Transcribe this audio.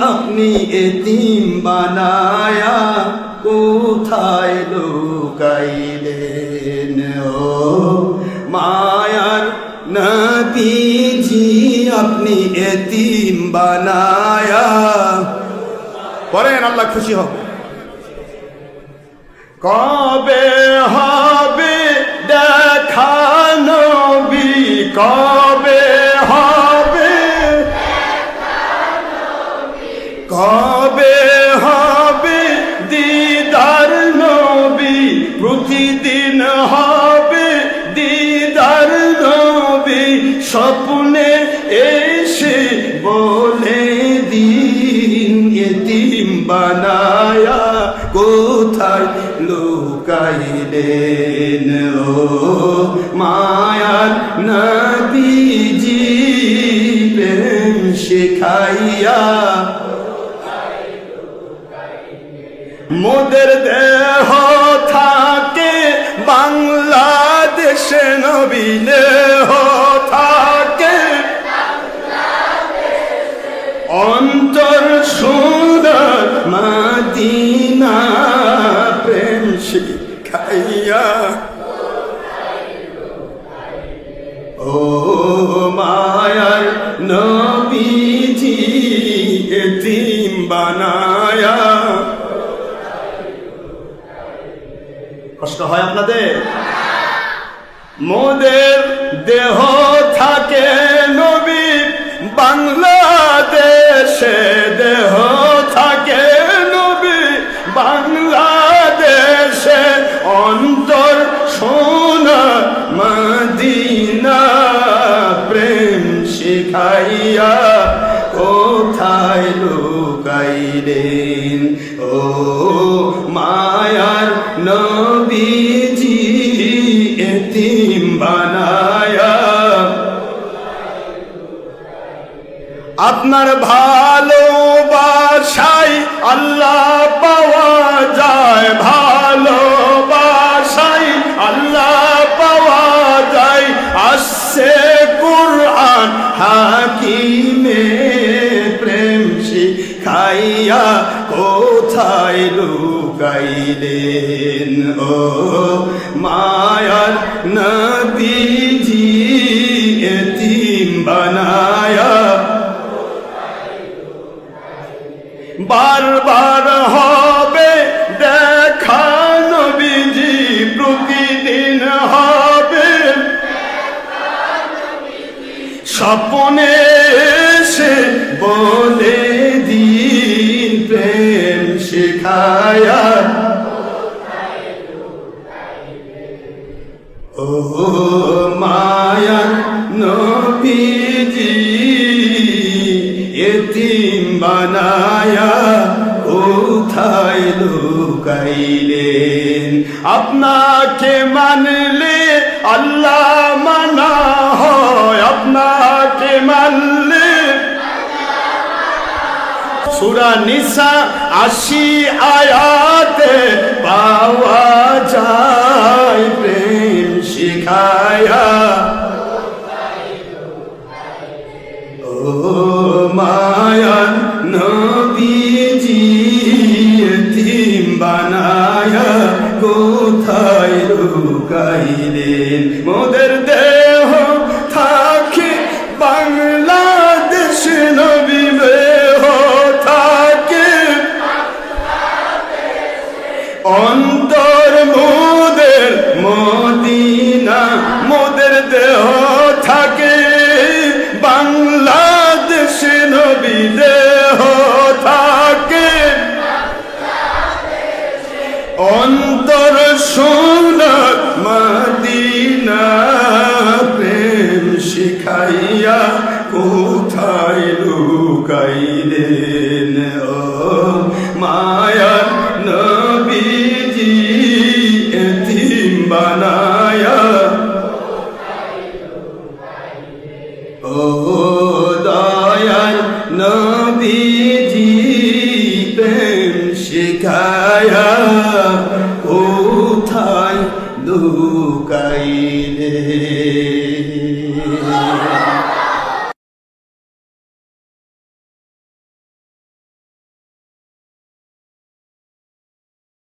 আপনি এতিম বানায়া কোথায় লুকাইলেন ও মায়ার নবীজি আপনি এতিম বানায়া পড়েন আল্লাহ খুশি হবে কবে হবে দেখা নবী কবে হবে কবে হবে দিদার নবী প্রতিদিন হবে দিদার নবী স্বপ্নে এসে বলে দিন এতিম বানায়া কোথায় লুকাইলেন ও মায়ার নবীজি প্রেম শিখাইয়া মোদের দেহ থাকে বাংলাদেশে নবী দেহ থাকে অন্তর সুন্দর মদিনা প্রেম শিখাইয়া ও মায়ার নবীজি এতিম বানায়া কষ্ট হয় আপনাদের মোদের দেহ থাকে নবী বাংলাদেশে দেহ থাকে নবী বাংলাদেশে অন্তর সোনা মদিনা প্রেম শিখাইয়া কোথায় লুকাইলেন ও মায়ার নবীজি এতিম বানায়া আপনার ভালোবাসায় আল্লাহ পাওয়া যায় ভালোবাসায় আল্লাহ পাওয়া যায় আসছে কুরআন হাকিমে প্রেম শিখাইয়া কোথায় লুকাইলেন ও মায়ার নবীজি এতিম বানায়া বারবার হবে দেখা নবীজি প্রতিদিন হবে স্বপ্নে এসে বলে দিন প্রেম শিখায়া ও মায়া নবীজি এতিম বানায়া কোথায় লুকাইলেন আপনাকে মানলে আল্লাহ মানা হয় আপনাকে মানলে সূরা নিসা 80 আয়াতে পাওয়া যায় প্রেম শিখায়া ও মায়ার নবীজি এতিম বানায়া কোথায় লুকাইলেন মোদের দেহ থাকে বাংলাদেশ নবী দেহ থাকে অন্তর মোদের মদিনা মোদের দেহ থাকে বাংলাদেশ নবী দেহ থাকে অন্তর সোনার মদিনা প্রেম শিখাইয়া কোথায় লুকাইলে